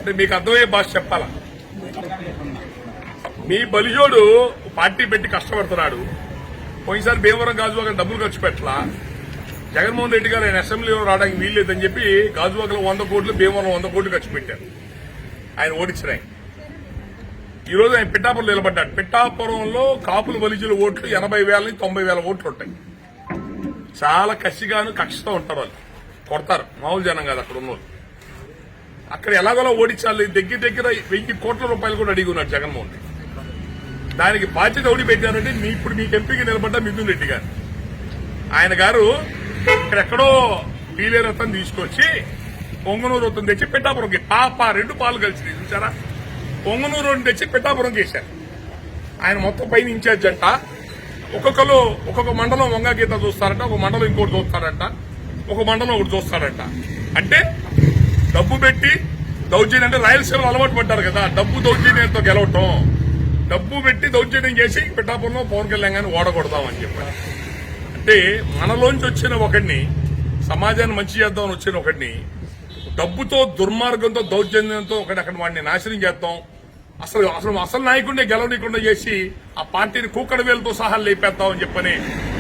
అంటే మీకు అర్థమయ్యే భాష చెప్పాలా. మీ బలిజోడు పార్టీ పెట్టి కష్టపడుతున్నాడు. పోయినసారి భీమవరం గాజువాక డబ్బులు ఖర్చు పెట్టలా. జగన్మోహన్ రెడ్డి గారు ఆయన అసెంబ్లీలో రావడానికి వీల్లేదని చెప్పి గాజువాకలో 100 కోట్లు, భీమవరం 100 కోట్లు ఖర్చు పెట్టారు. ఆయన ఓడించినాయి. ఈ రోజు ఆయన పిఠాపురం నిలబడ్డాడు. పిఠాపురంలో కాపులు బలిజుల ఓట్లు 80,000 నుంచి 90,000 ఓట్లు ఉంటాయి. చాలా కసిగాను కక్షతో ఉంటారు. వాళ్ళు కొడతారు. మామూలు జనం కాదు అక్కడ ఉన్నోళ్ళు. అక్కడ ఎలాగోలా ఓడించాలి. దగ్గర 1,000 కోట్ల రూపాయలు కూడా అడిగి ఉన్నాడు జగన్మోహన్ రెడ్డి. దానికి బాధ్యత ఎవడి పెట్టారంటే ఇప్పుడు మీకు ఎంపీకి నిలబడ్డ మిథున్ రెడ్డి గారు. ఆయన గారు ఇక్కడెక్కడో పీలే రథం తీసుకొచ్చి పొంగనూరు రథం తెచ్చి పిఠాపురంకి రెండు పాలు కలిసి చూసారా. పొంగనూరు తెచ్చి పిఠాపురం చేశారు. ఆయన మొత్తం పైన ఇన్ఛార్జ్ అంట. ఒక్కొక్క మండలం వంగా గీత చూస్తారంట, ఒక మండలం ఇంకోటి చూస్తారంట, ఒక మండలం ఒకటి చూస్తారంట. అంటే డబ్బు పెట్టి దౌర్జన్యం, అంటే రాయలసీమలో అలవాటు పడ్డారు కదా డబ్బు దౌర్జన్యంతో గెలవటం. డబ్బు పెట్టి దౌర్జన్యం చేసి పిఠాపురంలో పవన్ కళ్యాణ్ గారిని ఓడగొడదామని చెప్పారు. అంటే మనలోంచి వచ్చిన ఒకడిని, సమాజాన్ని మంచి చేద్దామని వచ్చిన ఒకడిని డబ్బుతో, దుర్మార్గంతో, దౌర్జన్యంతో అక్కడ వాడిని నాశనం చేద్దాం, అసలు నాయకుడిని గెలవనీయకుండా చేసి ఆ పార్టీని కూకడ వేలతో సహా లేపేద్దామని చెప్పని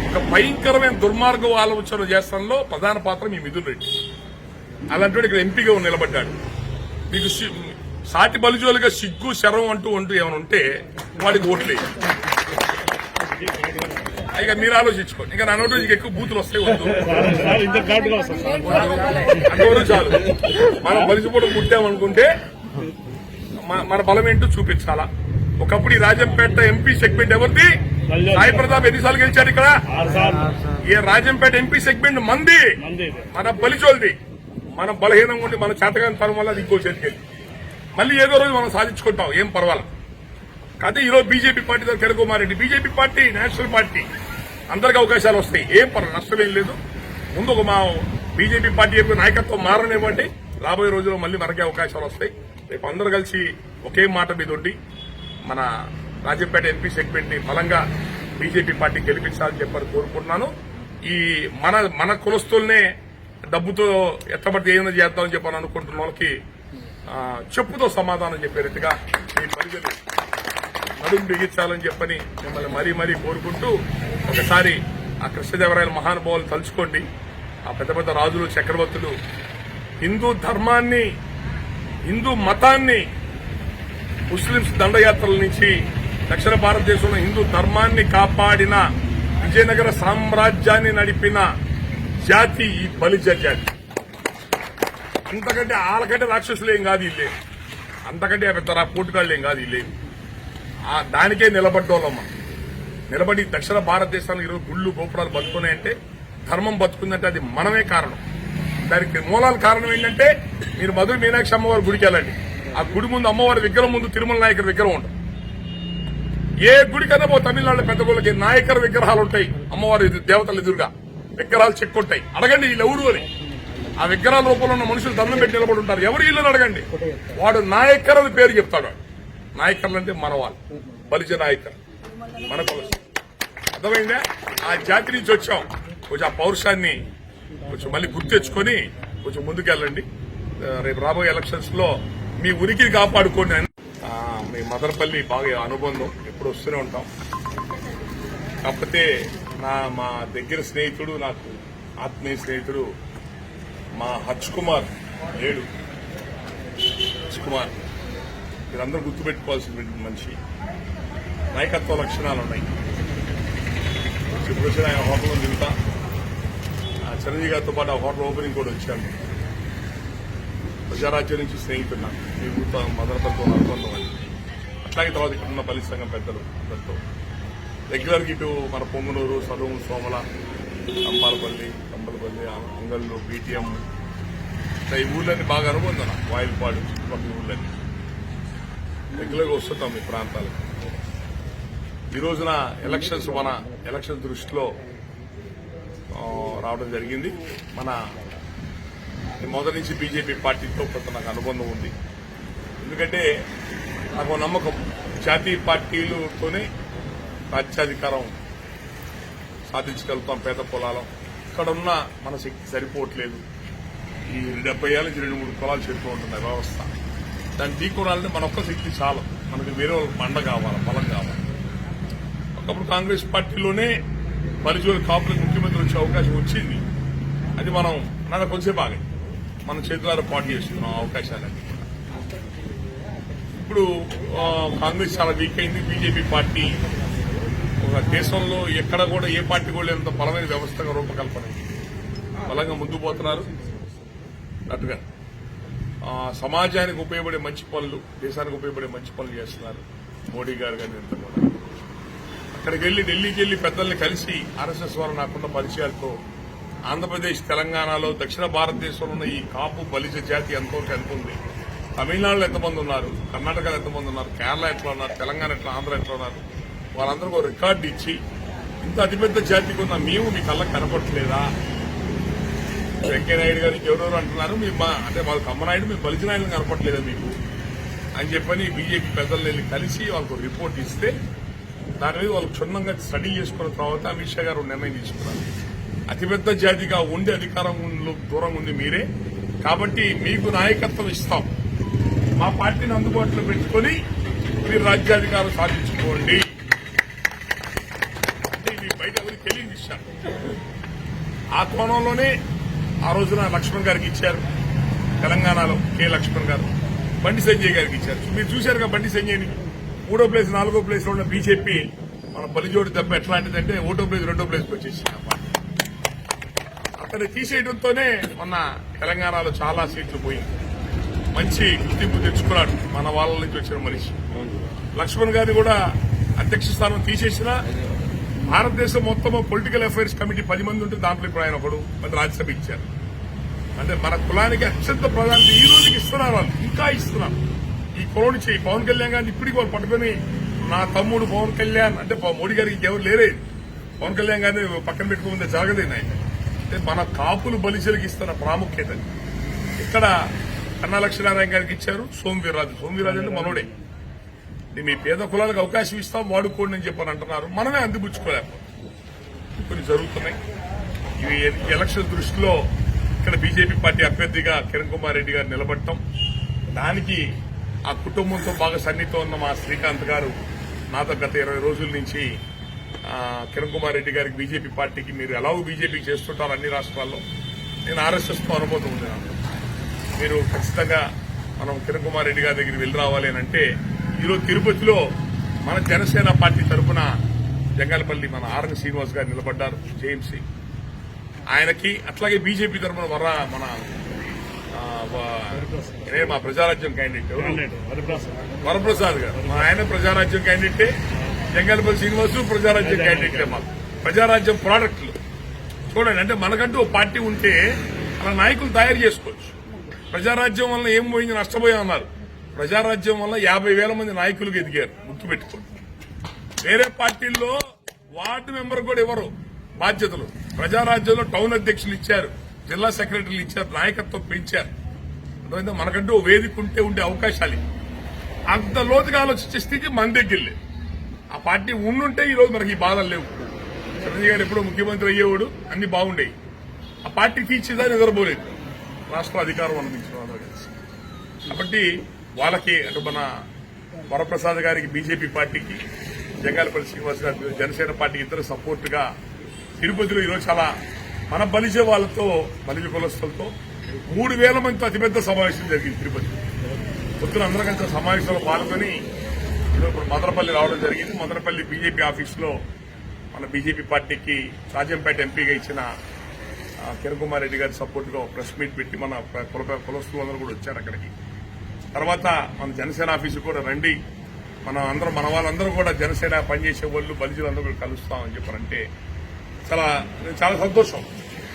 ఒక భయంకరమైన దుర్మార్గం ఆలోచన చేస్తాంలో ప్రధాన పాత్ర మీ మిథున్ రెడ్డి. అలాంటి ఇక్కడ ఎంపీగా నిలబడ్డాడు. మీకు సాటి బలిజోలుగా సిగ్గు, శరం అంటూ ఏమైనా ఉంటే వాడికి ఓట్లేదు. ఇక మీరు ఆలోచించుకోండి. ఇంకా నా నోటి నుంచి ఎక్కువ బూతులు వస్తాయి. అంతవరకు చాలు. మనం బలిసిపోవడం పుట్టామనుకుంటే మన బలం ఏంటో చూపించాలా. ఒకప్పుడు ఈ రాజంపేట ఎంపీ సెగ్మెంట్ ఎవరిది? సాయి ప్రతాప్ ఎన్నిసార్లు గెలిచారు ఇక్కడ? ఈ రాజంపేట ఎంపీ సెగ్మెంట్ మంది, మన బలిచోల్ది. మనం బలహీనంగా ఉండి మన చేతగాని తరం వల్ల అది ఇంకో చేతికి మళ్ళీ ఏదో రోజు మనం సాధించుకుంటాం. ఏం పర్వాలేదు. కాదు ఈరోజు బీజేపీ పార్టీ దగ్గర Kiran Reddy, BJP party national party, అందరికీ అవకాశాలు వస్తాయి. ఏం పర్వాలేదు, నష్టమేం లేదు. ముందు ఒక మా బీజేపీ పార్టీ యొక్క నాయకత్వం మారనివ్వండి. రాబోయే రోజుల్లో మళ్ళీ మనకే అవకాశాలు వస్తాయి. రేపు అందరూ కలిసి ఒకే మాట మీద ఉండి మన రాజంపేట ఎంపీ సెగ్మెంట్ ని బలంగా బీజేపీ పార్టీ గెలిపించాలని చెప్పని కోరుకుంటున్నాను. ఈ మన కులస్తుల్నే డబ్బుతో ఎత్తబడితే ఏమైనా చేద్దామని చెప్పని అనుకుంటున్న వాళ్ళకి చెప్పుతో సమాధానం చెప్పే రీతిగా మీ ప్రజలు నడుము బిగించాలని చెప్పని మిమ్మల్ని మరీ కోరుకుంటూ ఒకసారి ఆ కృష్ణదేవరాయల మహానుభావులు తలుచుకోండి. ఆ పెద్ద రాజులు, చక్రవర్తులు హిందూ ధర్మాన్ని, హిందూ మతాన్ని ముస్లింస్ దండయాత్రల నుంచి దక్షిణ భారతదేశంలో హిందూ ధర్మాన్ని కాపాడిన, విజయనగర సామ్రాజ్యాన్ని నడిపిన జాతి ఈ బలిజ జాతి. అంతకంటే వాళ్ళకంటే రాక్షసులు ఏం కాదు ఇల్లే, అంతకంటే పెద్ద పోటుగాళ్ళు ఏం కాదు ఇల్లే. దానికే నిలబడ్డోళ్ళమ్మ. నిలబడి దక్షిణ భారతదేశానికి ఈరోజు గుళ్ళు, గోపురాలు బతుకున్నాయంటే, ధర్మం బతుకుందంటే అది మనమే కారణం. దానికి మూలాల కారణం ఏంటంటే, మీరు మధుర మీనాక్షి అమ్మవారి గుడికి వెళ్ళండి. ఆ గుడి ముందు అమ్మవారి విగ్రహం ముందు తిరుమల నాయకర్ విగ్రహం ఉంటుంది. ఏ గుడికన్నా తమిళనాడు పెద్ద గుళ్ళకి నాయకర్ విగ్రహాలు ఉంటాయి. అమ్మవారి దేవతలు ఎదురుగా విగ్రహాలు చెక్కుంటాయి. అడగండి వీళ్ళు ఎవరు అని. ఆ విగ్రహాల రూపంలో ఉన్న మనుషులు దండం పెట్టి నిలబడి ఉంటారు. ఎవరు వీళ్ళని అడగండి. వాడు నాయకర్ అని పేరు చెప్తాడు. నాయకర్లు అంటే మన వాళ్ళు, బలిజ నాయకర్, మన కొలసి. అర్థమైందా? ఆ జాతి నుంచి వచ్చాం. కొంచెం ఆ పౌరుషాన్ని కొంచెం మళ్ళీ గుర్తు తెచ్చుకొని కొంచెం ముందుకెళ్ళండి. రేపు రాబోయే ఎలక్షన్స్ లో మీ ఉనికిని కాపాడుకోండి. మీ మదనపల్లి బాగా అనుబంధం, ఎప్పుడు వస్తూనే ఉంటాం. కాకపోతే మా దగ్గర స్నేహితుడు, నాకు ఆత్మీయ స్నేహితుడు మా హర్ష్ కుమార్ లేడు. హర్ష్ కుమార్ మీరందరూ గుర్తుపెట్టుకోవాల్సిన మనిషి. నాయకత్వ లక్షణాలు ఉన్నాయి. ఇప్పుడు వచ్చిన ఆయన హోటల్లో దిగుతా. చిరంజీవి గారితో పాటు ఆ హోటల్ ఓపెనింగ్ కూడా వచ్చాను. ప్రజారాజ్యం నుంచి స్నేహితుడు నాకు, మీ ఊరితో మదనపల్లితో అనుబంధం అని. అట్లాగే తర్వాత ఇక్కడ ఉన్న బలి సంఘం పెద్దలు అందరితో రెగ్యులర్గా ఇటు మన పొంగునూరు, సదువు, సోమల, కంబాలపల్లి, అంగళ్ళు, బీటీఎం, ఈ ఊళ్ళన్నీ బాగా అనుబంధం నాకు. వాయిల్పాడు, చుట్టుపక్కల ఊళ్ళన్నీ రెగ్యులర్గా వస్తుంటాం ఈ ప్రాంతాలకు. ఈ రోజున మన ఎలక్షన్ దృష్టిలో రావడం జరిగింది. మొదటి నుంచి బీజేపీ పార్టీతో కొంత నాకు అనుబంధం ఉంది. ఎందుకంటే నాకు నమ్మకం, జాతీయ పార్టీలతోనే రాజ్యాధికారం సాధించగలుగుతాం. పేద పొలాలం ఇక్కడున్న మన శక్తి సరిపోవట్లేదు. ఈ 70 ఏళ్ళ నుంచి 2-3 కులాలు చెడుతూ ఉంటున్న వ్యవస్థ. దాన్ని ఢీకొనాలంటే మన ఒక్క శక్తి చాలు. మనకు వేరే వాళ్ళకి బండ కావాలి, బలం కావాలి. ఒకప్పుడు కాంగ్రెస్ పార్టీలోనే పరిచయం కాపులకు ముఖ్యమంత్రి వచ్చే అవకాశం వచ్చింది. అది మనం కొంచెం బాగా మనం చేతులారా పాటు చేస్తున్నాం అవకాశాలన్నీ. ఇప్పుడు కాంగ్రెస్ చాలా వీక్ అయింది. బీజేపీ పార్టీ ఒక దేశంలో ఎక్కడ కూడా ఏ పార్టీ కూడా ఎంత బలమైన వ్యవస్థగా రూపకల్పన బలంగా ముందుకు పోతున్నారు. అటుగా సమాజానికి ఉపయోగపడే మంచి పనులు, దేశానికి ఉపయోగపడే మంచి పనులు చేస్తున్నారు మోడీ గారు. కానీ ఎంత కూడా అక్కడికి వెళ్లి ఢిల్లీకి వెళ్లి పెద్దల్ని కలిసి ఆర్ఎస్ఎస్ వారు నాకున్న పరిచయాలతో ఆంధ్రప్రదేశ్, తెలంగాణలో, దక్షిణ భారతదేశంలో ఉన్న ఈ కాపు బలిజ జాతి ఎంతవరకు ఎంత ఉంది, తమిళనాడులో ఎంతమంది ఉన్నారు, కర్ణాటకలో ఎంతమంది ఉన్నారు, కేరళ ఎట్లా ఉన్నారు, తెలంగాణ ఎట్లా, ఆంధ్ర ఎట్లా ఉన్నారు, వాళ్ళందరికీ ఒక రికార్డు ఇచ్చి ఇంత అతిపెద్ద జాతికి ఉన్న మేము మీ కళ్ళకి కనపడట్లేదా? వెంకయ్యనాయుడు గారికి ఎవరెవరు అంటున్నారు, అంటే వాళ్ళ కమ్మనాయుడు మీ బలిజనాయుడు కనపడలేదా మీకు అని చెప్పని బీజేపీ పెద్దలు వెళ్ళి కలిసి వాళ్ళకు రిపోర్ట్ ఇస్తే దాని మీద వాళ్ళు క్షుణ్ణంగా స్టడీ చేసుకున్న తర్వాత అమిత్ షా గారు నిర్ణయం తీసుకున్నారు. అతిపెద్ద జాతిగా ఉండి అధికారంలో దూరంగా ఉంది మీరే, కాబట్టి మీకు నాయకత్వం ఇస్తాం, మా పార్టీని అందుబాటులో పెట్టుకుని మీరు రాజ్యాధికారం సాధించుకోండి అంటే ఇది బయట ఎవరికి తెలియని విషయం. ఆ కోణంలోనే ఆ రోజున లక్ష్మణ్ గారికి ఇచ్చారు, తెలంగాణలో కె లక్ష్మణ్ గారు, బండి సంజయ్ గారికి ఇచ్చారు. మీరు చూశారుగా బండి సంజయ్ని 3వ ప్లేస్ 4వ ప్లేస్ లో ఉన్న బీజేపీ మన బలిజోడి దెబ్బ ఎట్లాంటిదంటే 1వ ప్లేస్ 2వ ప్లేస్కి వచ్చేసింది. అతన్ని తీసేయడంతోనే మొన్న తెలంగాణలో చాలా సీట్లు పోయి మంచి గుర్తింపు తెచ్చుకున్నాడు మన వాళ్ళ నుంచి వచ్చిన మనిషి. లక్ష్మణ్ గారిని కూడా అధ్యక్ష స్థానం తీసేసినా భారతదేశం మొత్తం పొలిటికల్ అఫైర్స్ కమిటీ 10 మంది ఉంటే దాంట్లో ఇప్పుడు ఆయన ఒకడు మరి రాజ్యసభ ఇచ్చారు. అంటే మన కులానికి అత్యంత ప్రాధాన్యత ఈ రోజుకి ఇస్తున్నారు, వాళ్ళు ఇంకా ఇస్తున్నారు. ఈ కులం చేయి పవన్ కళ్యాణ్ గారిని ఇప్పటికి వాళ్ళు పట్టుకుని నా తమ్ముడు పవన్ కళ్యాణ్ అంటే మోడీ గారికి ఎవరు లేరే, పవన్ కళ్యాణ్ గారిని పక్కన పెట్టుకుంటే జరగలేదు ఆయన. అంటే మన కాపులు బలిజలకు ఇస్తున్న ప్రాముఖ్యత ఇక్కడ కన్నా లక్ష్మీనారాయణ గారికి ఇచ్చారు. సోమవీర్రాజు అంటే మనోడే, మీ పేద కులాలకు అవకాశం ఇస్తాం వాడుకోండి అని చెప్పని అంటున్నారు. మనమే అందిపుచ్చుకోలేకపోతే కొన్ని జరుగుతున్నాయి. ఇవి ఎలక్షన్ దృష్టిలో ఇక్కడ బీజేపీ పార్టీ అభ్యర్థిగా కిరణ్ కుమార్ రెడ్డి గారు నిలబడటం, దానికి ఆ కుటుంబంతో బాగా సన్నిహితం ఉన్న మా శ్రీకాంత్ గారు నాతో గత 20 రోజుల నుంచి కిరణ్ కుమార్ రెడ్డి గారికి బీజేపీ పార్టీకి మీరు ఎలాగో బీజేపీకి చేస్తుంటారు అన్ని రాష్ట్రాల్లో, నేను ఆర్ఎస్ఎస్తో అనుభవం ఉంది నాకు, మీరు ఖచ్చితంగా మనం కిరణ్ కుమార్ రెడ్డి గారి దగ్గరికి వెళ్ళి రావాలి అని అంటే ఈరోజు తిరుపతిలో మన జనసేన పార్టీ తరఫున జంగాలపల్లి మన ఆర్ఎన్ శ్రీనివాస్ గారు నిలబడ్డారు జేఎంసీ. ఆయనకి అట్లాగే బీజేపీ తరఫున మన మా ప్రజారాజ్యం క్యాండిడేట్ వరప్రసాద్ గారు, ఆయన ప్రజారాజ్యం క్యాండిడేటే, జంగాలపల్లి శ్రీనివాసు ప్రజారాజ్యం క్యాండిడేటే. మాకు ప్రజారాజ్యం ప్రాడక్టులు చూడండి, అంటే మనకంటూ ఒక పార్టీ ఉంటే అలా నాయకులు తయారు చేసుకోవచ్చు. ప్రజారాజ్యం వల్ల ఏం పోయింది, నష్టపోయామన్నారు. ప్రజారాజ్యం వల్ల 50,000 మంది నాయకులకు ఎదిగారు, గుర్తుపెట్టుకోండి. వేరే పార్టీల్లో వార్డు మెంబర్ కూడా ఎవరు బాధ్యతలు, ప్రజారాజ్యంలో టౌన్ అధ్యక్షులు ఇచ్చారు, జిల్లా సెక్రటరీలు ఇచ్చారు, నాయకత్వం పెంచారు. మనకంటూ వేదిక ఉండే అవకాశాలు అంత లోతుగా ఆలోచించే స్థితి మన దగ్గర లేదు. ఆ పార్టీ ఉండుంటే ఈ రోజు మనకి ఈ బాధలు లేవు. చిరంజీవి గారు ఎప్పుడో ముఖ్యమంత్రి అయ్యేవాడు, అన్ని బాగుండేవి. ఆ పార్టీ తీర్చిదా నిద్రపోలేదు, రాష్ట్ర అధికారం అందించడం అందరూ కలిసి. కాబట్టి వాళ్ళకి అంటే మన వరప్రసాద్ గారికి బీజేపీ పార్టీకి, జంగాలపల్లి శ్రీనివాస్ గారికి జనసేన పార్టీకి ఇద్దరు సపోర్ట్ గా తిరుపతిలో ఈరోజు చాలా మన బలిజ వాళ్ళతో, బలిజ కులస్తులతో 3,000 మందితో అతిపెద్ద సమావేశం జరిగింది తిరుపతి. పొద్దున అందరం కలిసి సమావేశంలో పాల్గొని ఇప్పుడు మదనపల్లి రావడం జరిగింది. మదనపల్లి బీజేపీ ఆఫీసులో మన బీజేపీ పార్టీకి రాజంపేట ఎంపీగా ఇచ్చిన కిరణ్ కుమార్ రెడ్డి గారి సపోర్ట్ గా ప్రెస్ మీట్ పెట్టి మన కులస్తులందరూ కూడా వచ్చారు అక్కడికి. తర్వాత మన జనసేన ఆఫీసు కూడా రండి, మన వాళ్ళందరూ కూడా జనసేన పనిచేసే వాళ్ళు బలిజలందరూ కూడా కలుస్తామని చెప్పారంటే చాలా సంతోషం.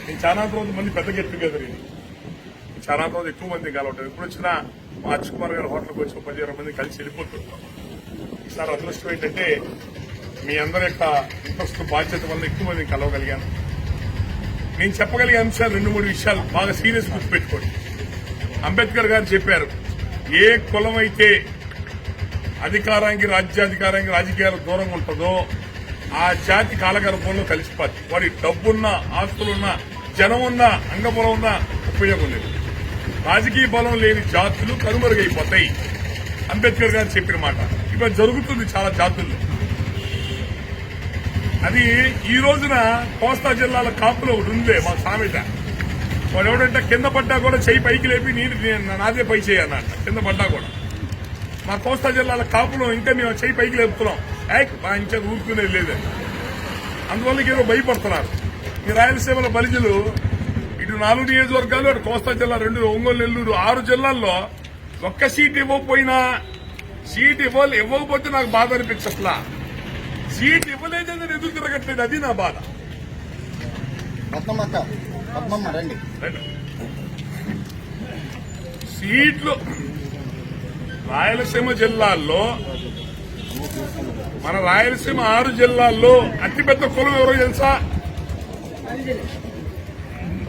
నేను చాలా రోజు మంది పెద్ద గెట్ టుగెదర్, ఇది చాలా రోజు ఎక్కువ మంది కలవటం. ఎప్పుడు వచ్చినా మా అక్ష్ కుమార్ గారి హోటల్కి వచ్చి 10-20 మంది కలిసి వెళ్ళిపోతుంటాం. ఈసారి అదృష్టం ఏంటంటే మీ అందరి యొక్క ఇంట్రెస్ట్ బాధ్యత వల్ల ఎక్కువ మందిని కలవగలిగాను. నేను చెప్పగలిగే అంశాలు 2-3 విషయాలు బాగా సీరియస్ గుర్తుపెట్టుకోండి. అంబేద్కర్ గారు చెప్పారు, ఏ కులం అయితే అధికారానికి, రాజ్యాధికారానికి, రాజకీయాలకు దూరంగా ఉంటుందో ఆ జాతి కాలగర్భంలో కలిసిపోద్ది. వాడి డబ్బున్నా, ఆస్తులున్నా, జనం ఉన్నా, అంగబలం ఉన్నా ఉపయోగం లేదు. రాజకీయ బలం లేని జాతులు కనుమరుగైపోతాయి. అంబేద్కర్ గారు చెప్పిన మాట ఇప్పుడు జరుగుతుంది చాలా జాతుల్లో. అది ఈ రోజున కోస్తా జిల్లాల కాపులో ఒకటి ఉందే మా సామెత. వాడు ఎవడంటే కింద పడ్డా కూడా చెయ్యి పైకి లేపి నాదే పై చేయి అన్నట్ట. కింద పడ్డా కూడా మా కోస్తా జిల్లాల కాపులో ఇంకా మేము చెయ్యి పైకి లేపుతున్నాం. ఇంకా ఊరుకునేది లేదండి. అందువల్ల ఏదో భయపడుతున్నారు. ఈ రాయలసీమల బలిజలు ఇటు 4 నియోజకవర్గాలు, అటు కోస్తా జిల్లా 2, ఒంగోలు, నెల్లూరు 6 జిల్లాల్లో ఒక్క సీట్ ఇవ్వకపోయినా, సీట్ ఇవ్వకపోతే నాకు బాధ అనిపించట్లా. సీట్ ఇవ్వలేదని ఎదురు తిరగట్లేదు, అది నా బాధ. సీట్లు రాయలసీమ జిల్లాల్లో, మన రాయలసీమ 6 జిల్లాల్లో అతిపెద్ద కులం ఎవరో తెలుసా?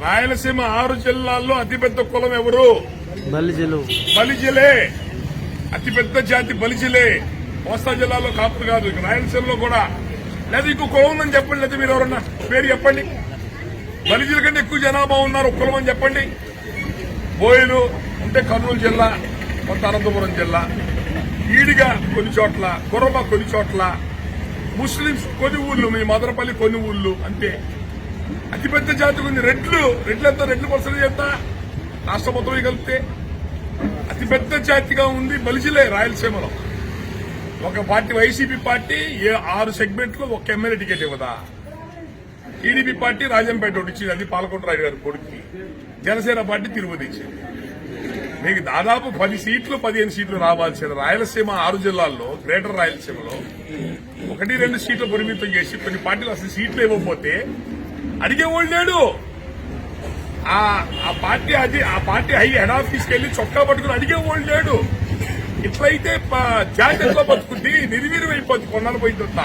రాయలసీమ 6 జిల్లాల్లో అతిపెద్ద కులం ఎవరు? బలిజలే. అతిపెద్ద జాతి బలిజలే. కోస్తా జిల్లాలో కాపులు కాదు, ఇక రాయలసీమలో కూడా. లేదా ఇంకో కులం ఉందని చెప్పండి, లేదా మీరు ఎవరన్నా పేరు చెప్పండి. బలిజల కంటే ఎక్కువ జనాభా ఉన్నారు ఒక కులం అని చెప్పండి. బోయలు ఉంటే కర్నూలు జిల్లా, కొత్త అనంతపురం జిల్లా, ఈడిగా కొన్ని చోట్ల, కురబ కొన్ని చోట్ల, ముస్లింస్ కొన్ని ఊళ్ళు, మీ మదనపల్లి కొన్ని ఊళ్ళు అంతే. అతిపెద్ద జాతి ఉంది రెడ్లు పర్సెంట్ చేస్తా రాష్ట్ర మొత్తం కలిపితే అతిపెద్ద జాతిగా ఉంది బలిజలే రాయలసీమలో. ఒక పార్టీ వైసీపీ పార్టీ 6 సెగ్మెంట్లు ఒక ఎమ్మెల్యే టికెట్ ఇవ్వదా? టీడీపీ పార్టీ రాజంపేట ఒకటి ఇచ్చింది, అది పాలకొండరాయుడు గారి కొడుకు. జనసేన పార్టీ తిరుపతి ఇచ్చింది. మీకు దాదాపు 10 సీట్లు 15 సీట్లు రావాల్సిన రాయలసీమ 6 జిల్లాల్లో, గ్రేటర్ రాయలసీమలో 1-2 సీట్లు పరిమితం చేసి కొన్ని పార్టీలు అసలు సీట్లు ఇవ్వకపోతే అడిగేవాళ్ళు లేడు. ఆ పార్టీ హెడ్ ఆఫీస్కి వెళ్లి చొక్కా పట్టుకుని అడిగేవాళ్ళు లేడు. ఇట్లయితే జాతీయంలో బతుకుంటే నిర్వీర్యం అయిపోద్ది కొన్నాళ్ళు పోయిందంత.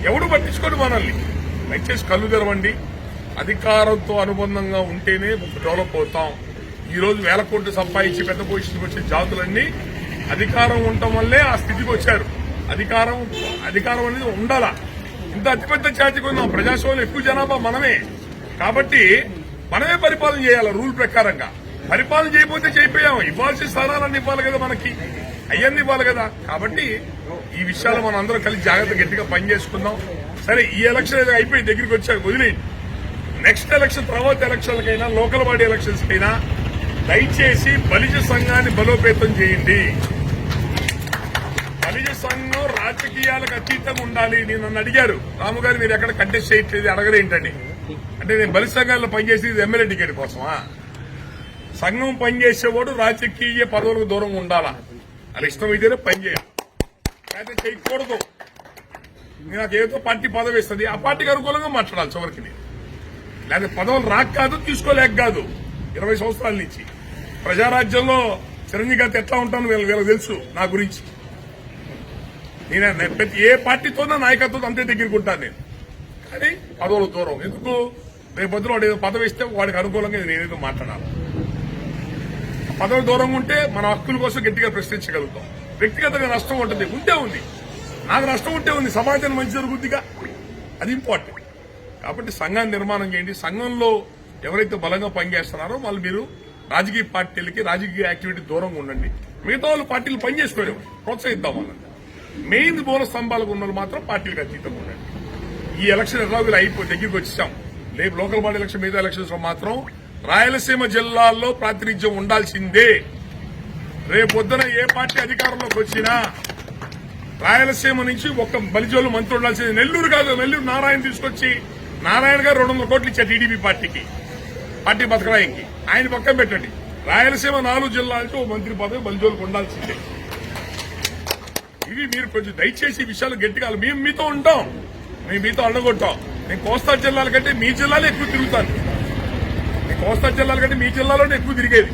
ఎవడు పట్టించుకోడు మనల్ని. దయచేసి కళ్ళు తెరవండి. అధికారంతో అనుబంధంగా ఉంటేనే డెవలప్ అవుతాం. ఈ రోజు 1000 కోట్లు సంపాదించి పెద్ద పొజిషన్కి వచ్చే జాతులన్నీ అధికారం ఉండటం వల్లే ఆ స్థితికి వచ్చారు. అధికారం అనేది ఉండాలా. ఇంత అతిపెద్ద జాతికి ఉన్న ప్రజాస్వామ్యం ఎక్కువ జనాభా మనమే. కాబట్టి మనమే పరిపాలన చేయాలి రూల్ ప్రకారంగా. పరిపాలన చేయకపోతే చేయిపోయాం. ఇవ్వాల్సిన స్థానాలన్నీ ఇవ్వాలి కదా, మనకి అయ్యన్ని ఇవ్వాలి కదా. కాబట్టి ఈ విషయాలు మనం అందరం కలిసి జాగ్రత్త గట్టిగా పనిచేసుకుందాం. సరే, ఈ ఎలక్షన్ ఏదో అయిపోయి దగ్గరికి వచ్చాక వదిలేయండి. నెక్స్ట్ ఎలక్షన్, తర్వాత ఎలక్షన్లకైనా, లోకల్ బాడీ ఎలక్షన్స్ కైనా దయచేసి బలిజ సంఘాన్ని బలోపేతం చేయండి. బలిజ సంఘం రాజకీయాలకు అతీతంగా ఉండాలి. నేను నన్ను అడిగారు, రాము గారు మీరు ఎక్కడ కంటెస్ట్ చేయట్లేదు, అడగరేంటండి అంటే, నేను బలి సంఘాల్లో పనిచేసేది ఎమ్మెల్యే టికెట్ కోసమా? సంఘం పనిచేసేవాడు రాజకీయ పదవులకు దూరంగా ఉండాలా. అలా ఇష్టమైతేనే పనిచేయాలి, అయితే చేయకూడదు. నాకు ఏదో పార్టీ పదవి ఇస్తుంది, ఆ పార్టీకి అనుకూలంగా మాట్లాడాలి చివరికి. లేదా పదవులు రాక కాదు, తీసుకోలేక కాదు. 20 సంవత్సరాల నుంచి ప్రజారాజ్యంలో చిరంజీవి గారితో ఎట్లా ఉంటాను వీళ్ళకి తెలుసు నా గురించి. నేను ప్రతి ఏ పార్టీతోనో నాయకత్వం అంతే దగ్గరికి ఉంటాను నేను. కానీ పదవుల దూరం ఎందుకు? రేపు పొద్దున వాడు ఏదో పదవి ఇస్తే వాడికి అనుకూలంగా నేనేదో మాట్లాడాలి. పదవి దూరంగా ఉంటే మన హక్కుల కోసం గట్టిగా ప్రశ్నించగలుగుతాం. వ్యక్తిగతంగా నష్టం ఉంటుంది, ఉంది. నాకు నష్టం ఉంటే ఉంది, సమాజానికి మంచి జరుగుద్దిగా, అది ఇంపార్టెంట్. కాబట్టి సంఘాన్ని నిర్మాణం చేయండి. సంఘంలో ఎవరైతే బలంగా పనిచేస్తున్నారో వాళ్ళు మీరు రాజకీయ పార్టీలకి, రాజకీయ యాక్టివిటీ దూరంగా ఉండండి. మిగతా వాళ్ళు పార్టీలు పనిచేసుకోలేము, ప్రోత్సహిద్దాం వాళ్ళని. మెయిన్ మూల స్తంభాలకు ఉన్న వాళ్ళు మాత్రం పార్టీలకు అతీతంగా ఉండండి. ఈ ఎలక్షన్ ఎలాగో అయిపోయి దగ్గరికి వచ్చేసాం. రేపు లోకల్ బాడీ ఎలక్షన్, మిగతా ఎలక్షన్స్ లో మాత్రం రాయలసీమ జిల్లాల్లో ప్రాతినిధ్యం ఉండాల్సిందే. రేపు పొద్దున ఏ పార్టీ అధికారంలోకి వచ్చినా రాయలసీమ నుంచి ఒక బలిజోలు మంత్రి ఉండాల్సింది. నెల్లూరు కాదు, నెల్లూరు నారాయణ తీసుకొచ్చి, నారాయణ గారు 200 కోట్లు ఇచ్చారు టీడీపీ పార్టీకి, పార్టీ బతకడానికి. ఆయన పక్కన పెట్టండి. రాయలసీమ 4 జిల్లాలతో మంత్రి పదవి బలిజోలకు ఉండాల్సిందే. ఇవి మీరు కొంచెం దయచేసి ఈ విషయాలు గట్టిగా, మేము మీతో ఉంటాం, మేము మీతో అడగొట్టాం. నేను కోస్తా జిల్లాల కంటే మీ జిల్లాలో ఎక్కువ తిరుగుతాను. నేను కోస్తా జిల్లాల కంటే మీ జిల్లాలోనే ఎక్కువ తిరిగేది.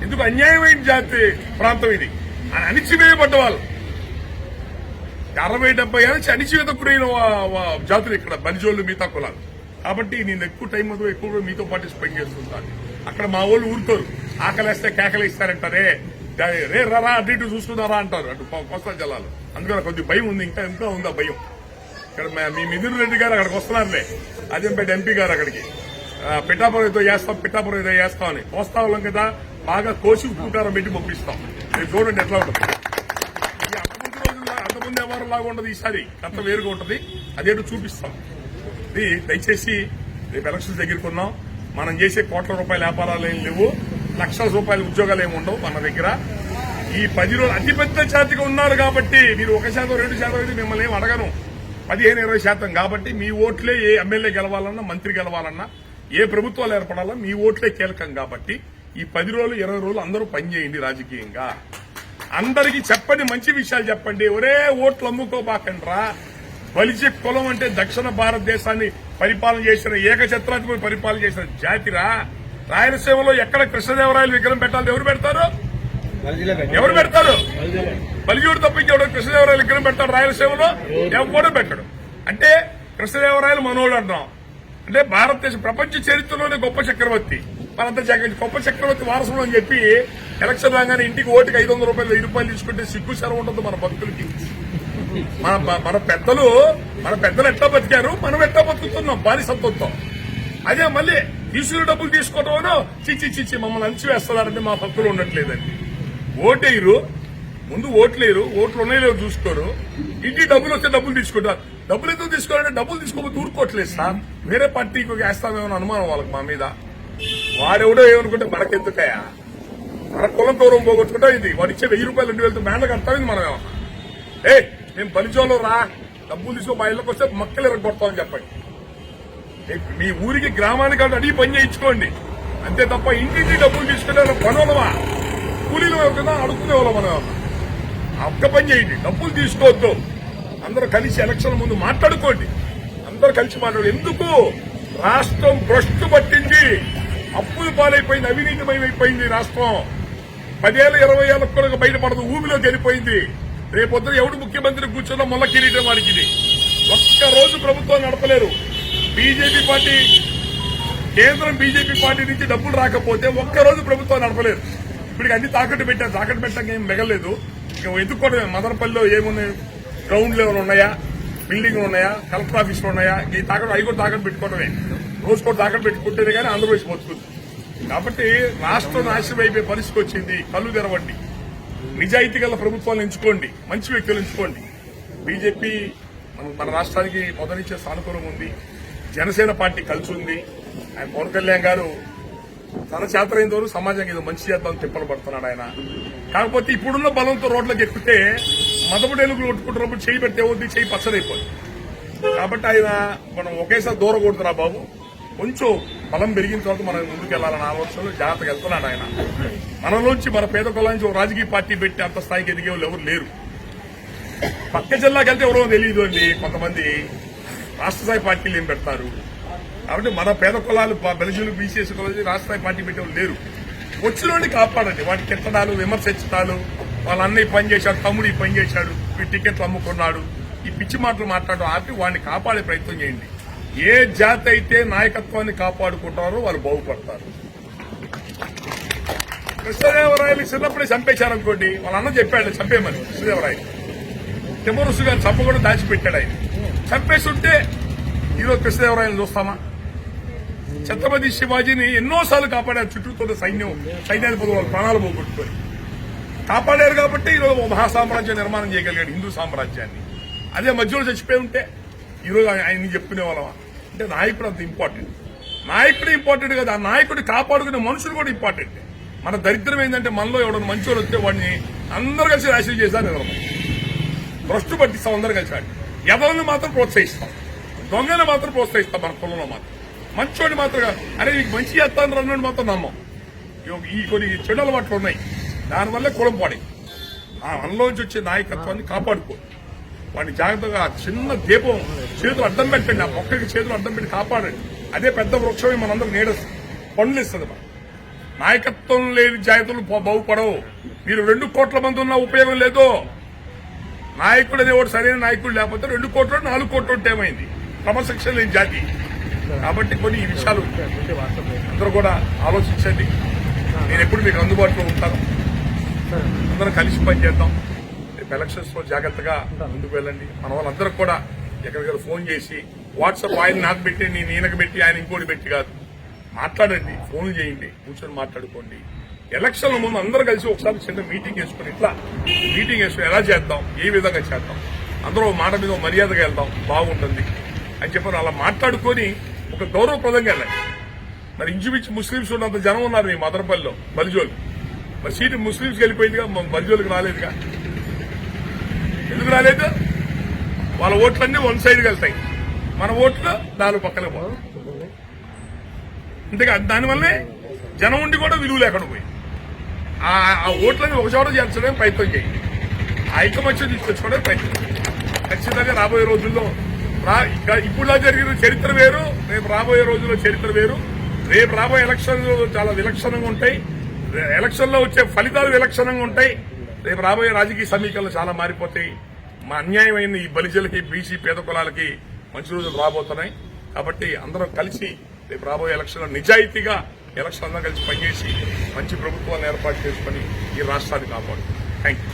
ఎందుకు? అన్యాయమైన జాతి ప్రాంతం ఇది. అణిచివేయబడ్డ వాళ్ళు 60-70 ఏళ్ళ నుంచి అణిచివేత గురైన జాతులు ఇక్కడ బలిజోళ్లు, మిగతా కులాలు. కాబట్టి నేను ఎక్కువ టైం ఎక్కువ మీతో పార్టిసిపేట్ చేస్తుంటాను. అక్కడ మా వాళ్ళు ఊరుకోరు, ఆకలేస్తే కేకలేస్తారంటారే, రే రా అటు ఇటు చూసుకున్నారా అంటారు అటు కోస్తా జిల్లాలో. అందుకని కొద్దిగా భయం ఉంది, ఇంకా ఉంది ఆ భయం. ఇక్కడ మీ మిథున్ రెడ్డి గారు అక్కడికి వస్తున్నారులే, అజంపేట ఎంపీ గారు అక్కడికి పిఠాపురం ఏదో చేస్తాం అని. కోస్తా వాళ్ళం కదా, బాగా కోసి ఉప్పుకారం పెట్టి పంపిస్తాం. మీరు చూడండి ఎట్లా ఉంటుంది. ఈ అంతకుముందు రోజుల్లో అంతకుముందు వ్యవహారం లాగా ఉండదు, ఈసారి అంత వేరుగా ఉంటుంది. అదేంటో చూపిస్తాం. ఇది దయచేసి రేపు ఎలక్షన్స్ దగ్గరికి ఉన్నాం. మనం చేసే కోట్ల రూపాయల వ్యాపారాలు ఏం లేవు, లక్షల రూపాయల ఉద్యోగాలు ఏమి ఉండవు మన దగ్గర. ఈ 10 రోజులు అతిపెద్ద జాతిగా ఉన్నారు కాబట్టి మీరు 1% 2% అయితే మిమ్మల్ని ఏం అడగను, 15-20% కాబట్టి మీ ఓట్లే ఏ ఎమ్మెల్యే గెలవాలన్నా, మంత్రి గెలవాలన్నా, ఏ ప్రభుత్వాలు ఏర్పడాలన్నా మీ ఓట్లే కీలకం. కాబట్టి ఈ 10 రోజులు 20 రోజులు అందరూ పనిచేయండి రాజకీయంగా. అందరికీ చెప్పండి, మంచి విషయాలు చెప్పండి. ఒరే ఓట్లు అమ్ముకోబాకండ్రా. బలిజ కులం అంటే దక్షిణ భారతదేశాన్ని పరిపాలన చేసిన, ఏకఛత్రాధిపతి పరిపాలన చేసిన జాతిరా. రాయలసీమలో ఎక్కడ కృష్ణదేవరాయలు విగ్రహం పెట్టాలి, ఎవరు పెడతారు? ఎవరు పెడతారు? బలిజోడు తప్ప ఇంకెవడు కృష్ణదేవరాయలు విగ్రహం పెడతాడు రాయలసీమలో? ఎవరు పెట్టడు. అంటే కృష్ణదేవరాయలు మనోడు అంటాం. అంటే భారతదేశం ప్రపంచ చరిత్రలోనే గొప్ప చక్రవర్తి, మనంతా గొప్ప చక్రవర్తి వారసులు అని చెప్పి ఎలక్షన్ రాగానే ఇంటికి ఓటుకి 500 రూపాయలు 1000 రూపాయలు తీసుకుంటే సిగ్గు సెలవు ఉంటుంది మన భక్తులకి. మన పెద్దలు ఎట్లా బతికారు, మనం ఎట్లా బతుకుతున్నాం బానిసత్వంతో. అదే మళ్ళీ తీసుకునే డబ్బులు తీసుకోవడం చిచ్చి మమ్మల్ని అంచివేస్తున్నారంటే మా భక్తులు ఉండట్లేదండి. ఓటేయరు, ముందు ఓట్లేరు, ఓట్లు ఉన్నాయో చూసుకోరు. ఇంటికి డబ్బులు వస్తే డబ్బులు తీసుకుంటారు. డబ్బులు ఎందుకు తీసుకోవాలంటే డబ్బులు తీసుకోకపోతే ఊరుకోవట్లేదు సార్. వేరే పార్టీకి వేస్తామేమో అనుమానం వాళ్ళకి మా మీద. వాడెవడో ఏమనుకుంటే మనకెందుకయా, మన కులం గౌరవం పోగొట్టుకుంటా. ఇది వాడు ఇచ్చే 1000 రూపాయలు 2000 బ్యాండ్లు కడతామని మనం ఏమన్నా. మేము బలిజోలో రా, డబ్బులు తీసుకో, మా ఇళ్ళకి వస్తే మక్కలు ఎరగొడతామని చెప్పండి. మీ ఊరికి గ్రామానికి అడిగి పని చేయించుకోండి అంతే తప్ప ఇంటింటి డబ్బులు తీసుకుంటే పనులవా, కూలీలు ఎవరికైనా అడుక్కునే వాళ్ళం మనం. ఒక్క పని చేయండి, డబ్బులు తీసుకోవద్దు. అందరూ కలిసి ఎలక్షన్ ముందు మాట్లాడుకోండి, అందరూ కలిసి మాట్లాడు. ఎందుకు రాష్ట్రం భ్రష్టు పట్టింది, అప్పులు పాలైపోయింది, అవినీతిమయమైపోయింది రాష్ట్రం. 10 ఏళ్ళు 20 ఏళ్ళకు కూడా బయటపడదు, ఊబిలోకి వెళ్ళిపోయింది. రేపొద్దున ఎవడు ముఖ్యమంత్రి కూర్చున్నా మొల్ల కిరీటం వాడికి. ఒక్కరోజు ప్రభుత్వం నడపలేరు. బీజేపీ పార్టీ, కేంద్రం బీజేపీ పార్టీ నుంచి డబ్బులు రాకపోతే ఒక్కరోజు ప్రభుత్వం నడపలేరు. ఇప్పటికి అన్ని తాకట్టు పెట్టారు, తాకట్టు పెట్టడానికి ఏం మిగలేదు. ఇక ఎదుర్కోవడమే. మదనపల్లిలో ఏమున్నాయి, గ్రౌండ్ లెవెల్ ఉన్నాయా, బిల్డింగ్లు ఉన్నాయా, కలెక్టర్ ఆఫీసులు ఉన్నాయా, ఈ తాకట్టు అవి కూడా తాకట్టు పెట్టుకోవడమే. రోజు కూడా తాకట్టు పెట్టుకుంటేనే కానీ ఆంధ్రప్రదేశ్ బతుకుతుంది. కాబట్టి రాష్ట్రం నాశనం అయిపోయే పరిస్థితి వచ్చింది. కళ్ళు తెరవండి, నిజాయితీ గల ప్రభుత్వాలను ఎంచుకోండి, మంచి వ్యక్తులు ఎంచుకోండి. బీజేపీ మన రాష్ట్రానికి మొదటిచ్చే సానుకూలం ఉంది. జనసేన పార్టీ కలిసి ఉంది. ఆయన పవన్ కళ్యాణ్ గారు తన చేతనైన వరకు సమాజానికి ఏదో మంచి చేద్దామని తిప్పలు పడుతున్నాడు ఆయన. కాకపోతే ఇప్పుడున్న బలంతో రోడ్లకు ఎక్కితే మదపుడేలుగులు కొట్టుకుంటున్నప్పుడు చేయి పెడితే అవుద్ది, చేయి పచ్చడైపోయింది. కాబట్టి ఆయన మనం ఒకేసారి దూరం కొడుతున్నా బాబు, కొంచెం బలం పెరిగిన తర్వాత మనం ముందుకు వెళ్లాలని ఆలోచనలో జాగ్రత్తగా వెళ్తున్నాడు ఆయన. మనలోంచి మన పేద కులానికి ఒక రాజకీయ పార్టీ పెట్టి అంత స్థాయికి ఎదిగే వాళ్ళు ఎవరు లేరు. పక్క జిల్లాకి వెళ్తే ఎవరో తెలియదు అండి. కొంతమంది రాష్ట్ర స్థాయి పార్టీలు ఏం పెడతారు. కాబట్టి మన పేద కులాలు బలిజీలు బీసీఎస్ కులాలు రాష్ట్ర స్థాయి పార్టీ పెట్టేవాళ్ళు లేరు. వచ్చిన కాపాడండి. వాటి కిట్టడాలు, విమర్శించడాలు, వాళ్ళ అన్నయ్య పని చేశాడు, తమ్ముడు ఈ పని చేశాడు, ఈ టికెట్లు అమ్ముకున్నాడు, ఈ పిచ్చి మాటలు మాట్లాడడం ఆపి వాడిని కాపాడే ప్రయత్నం చేయండి. ఏ జాతి అయితే నాయకత్వాన్ని కాపాడుకుంటారో వాళ్ళు బాగుపడతారు. కృష్ణదేవరాయలు చిన్నప్పుడే చంపేశారనుకోండి, వాళ్ళ అన్న చెప్పాడు చంపేయమని. కృష్ణదేవరాయలు తిమ్మరుసు గారిని చంపకుండా దాచిపెట్టాడు ఆయన. చంపేస్తుంటే ఈరోజు కృష్ణదేవరాయలు చూస్తామా? ఛత్రపతి శివాజీని ఎన్నోసార్లు కాపాడారు. చుట్టూతో సైన్యాధిపతులు వాళ్ళు ప్రాణాలు పోగొట్టుకొని కాపాడారు. కాబట్టి ఈరోజు మహాసామ్రాజ్యం నిర్మాణం చేయగలిగాడు, హిందూ సామ్రాజ్యాన్ని. అదే మధ్యలో చచ్చిపోయి ఉంటే ఈరోజు ఆయన చెప్పుకునే వాళ్ళమా? అంటే నాయకుడు అంత ఇంపార్టెంట్. నాయకుడు ఇంపార్టెంట్ కదా, ఆ నాయకుడిని కాపాడుకునే మనుషులు కూడా ఇంపార్టెంట్. మన దరిద్రం ఏంటంటే మనలో ఎవడన్నా మంచోడు వస్తే వాడిని అందరూ కలిసి రాశి చేశారు. భ్రష్టు పట్టిస్తాం అందరూ కలిసి. ఎవరిని మాత్రం ప్రోత్సహిస్తాం, దొంగని మాత్రం ప్రోత్సహిస్తాం. మన కులంలో మాత్రం మంచోడిని మాత్రం అరే నీకు మంచి చేస్తాను రన్నోడి మాత్రం నమ్మం. ఈ కొన్ని చెడు అలవాట్లు ఉన్నాయి, దానివల్ల కులం పాడి. ఆ మనలోంచి వచ్చే నాయకత్వాన్ని కాపాడుకో. వాడిని జాగ్రత్తగా చిన్న దీపం చేతులు అడ్డం పెట్టండి, ఆ మొక్కకి చేతులు అడ్డం పెట్టి కాపాడండి. అదే పెద్ద వృక్షమే మనందరూ నీడ పండ్లు ఇస్తుంది. నాయకత్వం లేని జాగ్రత్తలు బాగుపడవు. మీరు 2 కోట్ల మంది ఉన్న ఉపయోగం లేదు. నాయకుడు అనేవాడు సరైన నాయకుడు లేకపోతే 2 కోట్లు 4 కోట్లు ఉంటే ఏమైంది? క్రమశిక్షణ లేని జాతి. కాబట్టి కొన్ని ఈ విషయాలు అందరూ కూడా ఆలోచించండి. నేను ఎప్పుడు మీకు అందుబాటులో ఉంటాను. అందరం కలిసి పనిచేద్దాం. రేపు ఎలక్షన్స్ లో జాగ్రత్తగా ముందుకు వెళ్ళండి. మన వాళ్ళందరూ కూడా ఎక్కడికైనా ఫోన్ చేసి వాట్సాప్ ఆయన నాకు పెట్టి నేను ఈయనకు పెట్టి ఆయన ఇంకోటి పెట్టి కాదు, మాట్లాడండి, ఫోన్లు చేయండి, కూర్చొని మాట్లాడుకోండి. ఎలక్షన్ల ముందు అందరూ కలిసి ఒకసారి చిన్న మీటింగ్ వేసుకుని ఇట్లా మీటింగ్ వేసుకుని ఎలా చేద్దాం, ఏ విధంగా చేద్దాం, అందరూ మాట మీద మర్యాదగా వెళ్దాం బాగుంటుంది అని చెప్పి అలా మాట్లాడుకొని ఒక గౌరవప్రదంగా వెళ్ళాలి. మరి ఇంచుమించు ముస్లింస్ ఉన్నంత జనం ఉన్నారు ఈ మదనపల్లిలో బలిజోలు. మరి సీటు ముస్లింస్కి వెళ్ళిపోయిందిగా, బలిజోలికి రాలేదుగా. ఎందుకు రాలేదు? వాళ్ళ ఓట్లన్నీ వన్ సైడ్కి వెళ్తాయి, మన ఓట్లు 4 పక్కలే పోతాయి. అంతేగా, దానివల్లే జనం ఉండి కూడా విలువ లేకుండా పోయి ఆ ఓట్లని ఒక చోట చేర్చడానికి ప్రయత్నం చేయండి. ఐకమత్యం తీసుకొచ్చుకోవడానికి ప్రయత్నం చేయండి. ఖచ్చితంగా రాబోయే రోజుల్లో ఇప్పుడు జరిగిన చరిత్ర వేరు, రేపు రాబోయే రోజుల్లో చరిత్ర వేరు. రేపు రాబోయే ఎలక్షన్లు చాలా విలక్షణంగా ఉంటాయి. ఎలక్షన్లో వచ్చే ఫలితాలు విలక్షణంగా ఉంటాయి. రేపు రాబోయే రాజకీయ సమీకరణలు చాలా మారిపోతాయి. మా అన్యాయమైన ఈ బలిజలకి, బీసీ పేద కులాలకి మంచి రోజులు రాబోతున్నాయి. కాబట్టి అందరం కలిసి రేపు రాబోయే ఎలక్షన్లో నిజాయితీగా ఎలక్షన్ అందరం కలిసి పనిచేసి మంచి ప్రభుత్వాన్ని ఏర్పాటు చేసుకుని ఈ రాష్ట్రాన్ని కాపాడు. Thank you.